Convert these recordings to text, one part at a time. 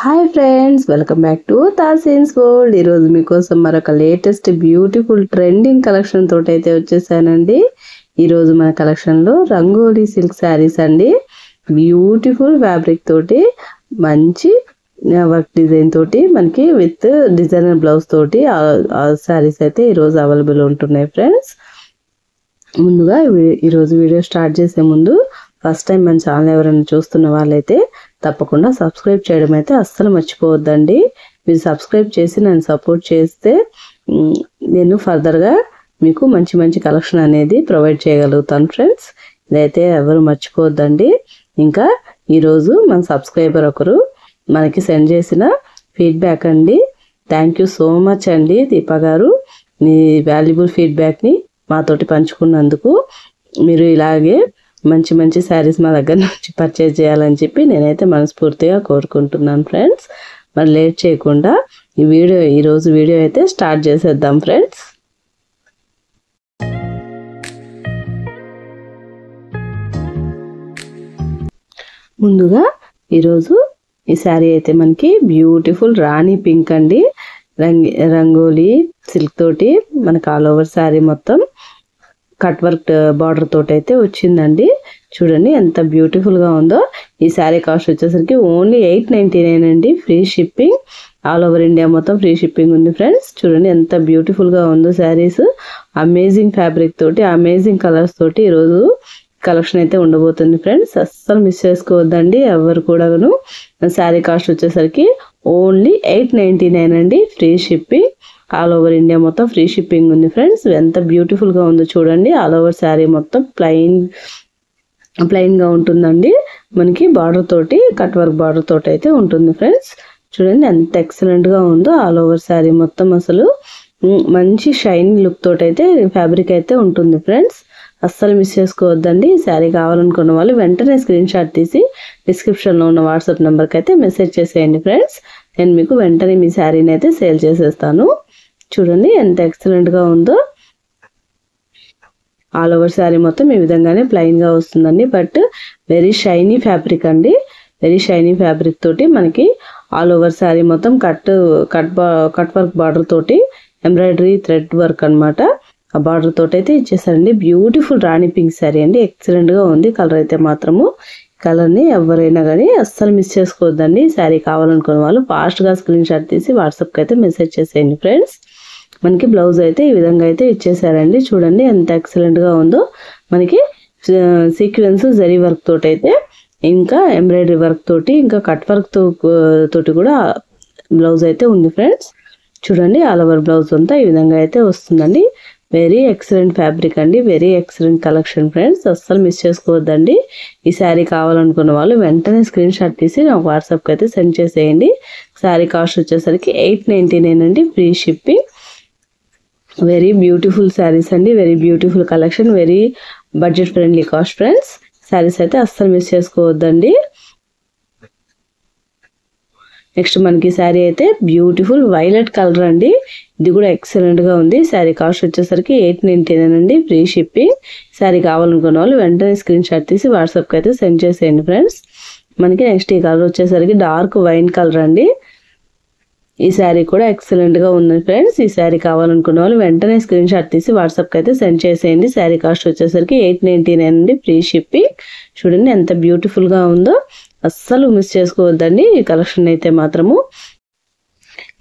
Hi friends, welcome back to Taseen's world. ఈరోజు మీకోసం మరొక లేటెస్ట్ బ్యూటిఫుల్ ట్రెండింగ్ కలెక్షన్ తోటి అయితే వచ్చేసానండి. ఈరోజు మన కలెక్షన్లో రంగోలీ సిల్క్ శారీస్ అండి. బ్యూటిఫుల్ ఫ్యాబ్రిక్ తోటి మంచి వర్క్ డిజైన్ తోటి మనకి విత్ డిజైనర్ బ్లౌజ్ తోటి శారీస్ అయితే ఈరోజు అవైలబుల్ ఉంటున్నాయి ఫ్రెండ్స్. ముందుగా ఈరోజు వీడియో స్టార్ట్ చేసే ముందు ఫస్ట్ టైం మన ఛానల్ ఎవరైనా చూస్తున్న వాళ్ళైతే తప్పకుండా సబ్స్క్రైబ్ చేయడం అయితే అస్సలు మర్చిపోవద్దండి. మీరు సబ్స్క్రైబ్ చేసి నన్ను సపోర్ట్ చేస్తే నేను ఫర్దర్గా మీకు మంచి మంచి కలెక్షన్ అనేది ప్రొవైడ్ చేయగలుగుతాను ఫ్రెండ్స్. ఇదైతే ఎవరు మర్చిపోవద్దండి. ఇంకా ఈరోజు మన సబ్స్క్రైబర్ ఒకరు మనకి సెండ్ చేసిన ఫీడ్బ్యాక్ అండి. థ్యాంక్ యూ సో మచ్ అండి దీపా గారు, మీ వాల్యుబుల్ ఫీడ్బ్యాక్ని మాతోటి పంచుకున్నందుకు. మీరు ఇలాగే మంచి మంచి శారీస్ మా దగ్గర నుంచి పర్చేజ్ చేయాలని చెప్పి నేనైతే మనస్ఫూర్తిగా కోరుకుంటున్నాను ఫ్రెండ్స్. మరి లేట్ చేయకుండా ఈరోజు వీడియో అయితే స్టార్ట్ చేసేద్దాం ఫ్రెండ్స్. ముందుగా ఈరోజు ఈ శారీ అయితే మనకి బ్యూటిఫుల్ రాణి పింక్ అండి. రంగోలీ సిల్క్ తోటి మనకు ఆల్ ఓవర్ శారీ మొత్తం కట్ వర్క్ బార్డర్ తోటి అయితే వచ్చిందండి. చూడండి ఎంత బ్యూటిఫుల్ గా ఉందో. ఈ శారీ కాస్ట్ వచ్చేసరికి ఓన్లీ 899 అండి. Free shipping, all over India మొత్తం ఫ్రీ షిప్పింగ్ ఉంది ఫ్రెండ్స్. చూడండి ఎంత బ్యూటిఫుల్ గా ఉందో శారీస్. అమేజింగ్ ఫ్యాబ్రిక్ తోటి, అమేజింగ్ కలర్స్ తోటి ఈరోజు కలెక్షన్ అయితే ఉండబోతుంది ఫ్రెండ్స్. అస్సలు మిస్ చేసుకోవద్దండి ఎవరు కూడాను. శారీ కాస్ట్ వచ్చేసరికి ఓన్లీ 899 అండి. Free shipping, all over India మొత్తం ఫ్రీ షిప్పింగ్ ఉంది ఫ్రెండ్స్. ఎంత బ్యూటిఫుల్ గా ఉందో చూడండి. ఆల్ ఓవర్ శారీ మొత్తం ప్లెయిన్ గా ఉంటుందండి. మనకి బార్డర్ తోటి కట్ వర్క్ బార్డర్ తోటి అయితే ఉంటుంది ఫ్రెండ్స్. చూడండి ఎంత ఎక్సలెంట్ గా ఉందో. ఆల్ ఓవర్ శారీ మొత్తం అసలు మంచి షైనీ లుక్ తోటి అయితే ఫ్యాబ్రిక్ అయితే ఉంటుంది ఫ్రెండ్స్. అస్సలు మిస్ చేసుకోవద్దండి. ఈ శారీ కావాలనుకున్న వాళ్ళు వెంటనే స్క్రీన్ షాట్ తీసి డిస్క్రిప్షన్లో ఉన్న వాట్సాప్ నెంబర్కి అయితే మెసేజ్ చేసేయండి ఫ్రెండ్స్. నేను మీకు వెంటనే మీ శారీని అయితే సేల్ చేసేస్తాను. చూడండి ఎంత ఎక్సలెంట్గా ఉందో. ఆల్ ఓవర్ శారీ మొత్తం ఈ విధంగానే ప్లెయిన్గా వస్తుందండి. బట్ వెరీ షైనీ ఫ్యాబ్రిక్ అండి. వెరీ షైనీ ఫ్యాబ్రిక్ తోటి మనకి ఆల్ ఓవర్ శారీ మొత్తం కట్ వర్క్ బార్డర్ తోటి ఎంబ్రాయిడరీ థ్రెడ్ వర్క్ అనమాట. ఆ బార్డర్ తోటి అయితే ఇచ్చేసారండి. బ్యూటిఫుల్ రాణి పింక్ శారీ అండి. ఎక్సలెంట్గా ఉంది. కలర్ అయితే మాత్రము కలర్ని ఎవరైనా కానీ అస్సలు మిస్ చేసుకోవద్దండి. శారీ కావాలనుకున్న వాళ్ళు ఫాస్ట్గా స్క్రీన్ షాట్ తీసి వాట్సాప్కి అయితే మెసేజ్ చేసేయండి ఫ్రెండ్స్. మనకి బ్లౌజ్ అయితే ఈ విధంగా అయితే ఇచ్చేసారండి. చూడండి ఎంత ఎక్సలెంట్గా ఉందో. మనకి సీక్వెన్స్ జరీ వర్క్ తోటి అయితే, ఇంకా ఎంబ్రాయిడరీ వర్క్ తోటి, ఇంకా కట్ వర్క్ తోటి కూడా బ్లౌజ్ అయితే ఉంది ఫ్రెండ్స్. చూడండి ఆల్ ఓవర్ బ్లౌజ్ అంతా ఈ విధంగా అయితే వస్తుందండి. వెరీ ఎక్సలెంట్ ఫ్యాబ్రిక్ అండి. Very excellent collection friends. అస్సలు మిస్ చేసుకోవద్దండి. ఈ శారీ కావాలనుకున్న వాళ్ళు వెంటనే స్క్రీన్ షాట్ తీసి నాకు వాట్సాప్కి అయితే సెండ్ చేసేయండి. శారీ కాస్ట్ వచ్చేసరికి 899 అండి. Free shipping. Very beautiful saris అండి. Very beautiful collection. Very budget friendly cost friends. Saris అయితే అస్సలు మిస్ చేసుకోవద్దండి. నెక్స్ట్ మనకి శారీ అయితే బ్యూటిఫుల్ వైలెట్ కలర్ అండి. ఇది కూడా ఎక్సలెంట్గా ఉంది. శారీ కాస్ట్ వచ్చేసరికి 899 అండి. Free shipping. శారీ కావాలనుకున్న వాళ్ళు వెంటనే స్క్రీన్ షాట్ తీసి వాట్సాప్కి అయితే సెండ్ చేసేయండి ఫ్రెండ్స్. మనకి నెక్స్ట్ ఈ కలర్ వచ్చేసరికి డార్క్ వైన్ కలర్ అండి. ఈ శారీ కూడా ఎక్సలెంట్గా ఉంది ఫ్రెండ్స్. ఈ శారీ కావాలనుకున్న వాళ్ళు వెంటనే స్క్రీన్ షాట్ తీసి వాట్సాప్కి అయితే సెండ్ చేసేయండి. శారీ కాస్ట్ వచ్చేసరికి 899 అండి. Free shipping. చూడండి ఎంత బ్యూటిఫుల్గా ఉందో. అస్సలు మిస్ చేసుకోవద్దండి ఈ కలెక్షన్ అయితే మాత్రము.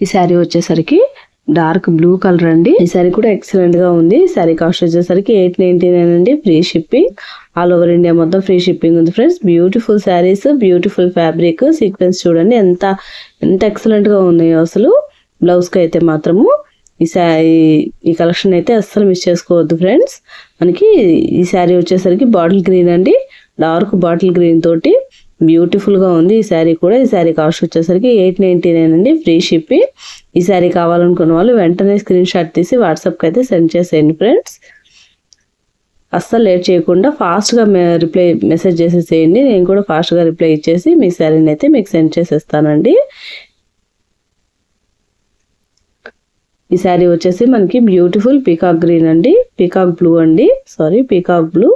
ఈ శారీ వచ్చేసరికి డార్క్ బ్లూ కలర్ అండి. ఈ శారీ కూడా ఎక్సలెంట్ గా ఉంది. శారీ కాస్ట్ వచ్చేసరికి 899 అండి. Free shipping. All over India మొత్తం ఫ్రీ షిప్పింగ్ ఉంది friends. Beautiful saris, beautiful fabric, sequence చూడండి ఎంత ఎక్సలెంట్ గా ఉన్నాయో అసలు. బ్లౌజ్ కి అయితే మాత్రము ఈ కలెక్షన్ అయితే అస్సలు మిస్ చేసుకోవద్దు ఫ్రెండ్స్. మనకి ఈ శారీ వచ్చేసరికి బాటిల్ గ్రీన్ అండి. డార్క్ బాటిల్ గ్రీన్ తోటి బ్యూటిఫుల్ గా ఉంది ఈ శారీ కూడా. ఈ శారీ కాస్ట్ వచ్చేసరికి 899 అండి. Free shipping. ఈ శారీ కావాలనుకున్న వాళ్ళు వెంటనే స్క్రీన్ షాట్ తీసి వాట్సాప్కి అయితే సెండ్ చేసేయండి ఫ్రెండ్స్. అస్సలు లేట్ చేయకుండా ఫాస్ట్గా మెసేజ్ చేసేసేయండి. నేను కూడా ఫాస్ట్గా రిప్లై ఇచ్చేసి మీ శారీని అయితే మీకు సెండ్ చేసేస్తానండి. ఈ శారీ వచ్చేసి మనకి బ్యూటిఫుల్ పీకాక్ గ్రీన్ అండి. పీకాక్ బ్లూ అండి. Sorry, peacock blue.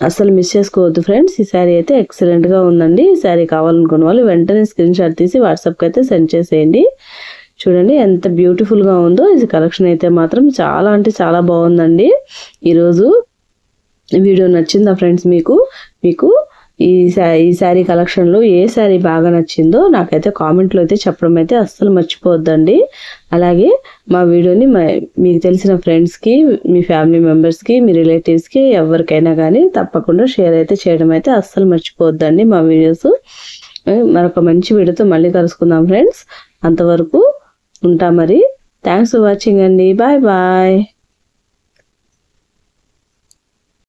అసలు మిస్ చేసుకోవద్దు ఫ్రెండ్స్. ఈ శారీ అయితే ఎక్సలెంట్గా ఉందండి. ఈ శారీ కావాలనుకున్న వాళ్ళు వెంటనే స్క్రీన్ షాట్ తీసి వాట్సాప్కి అయితే సెండ్ చేసేయండి. చూడండి ఎంత బ్యూటిఫుల్గా ఉందో. ఇది కలెక్షన్ అయితే మాత్రం చాలా అంటే చాలా బాగుందండి. ఈరోజు వీడియో నచ్చిందా ఫ్రెండ్స్ మీకు? ఈ శారీ కలెక్షన్లో ఏ శారీ బాగా నచ్చిందో నాకైతే కామెంట్లో అయితే చెప్పడం అయితే అస్సలు మర్చిపోవద్దండి. అలాగే మా వీడియోని మీకు తెలిసిన ఫ్రెండ్స్కి, మీ ఫ్యామిలీ మెంబర్స్కి, మీ రిలేటివ్స్కి ఎవరికైనా కానీ తప్పకుండా షేర్ అయితే చేయడం అయితే అస్సలు మర్చిపోవద్దండి మా వీడియోస్. మరొక మంచి వీడియోతో మళ్ళీ కలుసుకుందాం ఫ్రెండ్స్. అంతవరకు ఉంటా మరి. థ్యాంక్స్ ఫర్ వాచింగ్ అండి. Bye bye.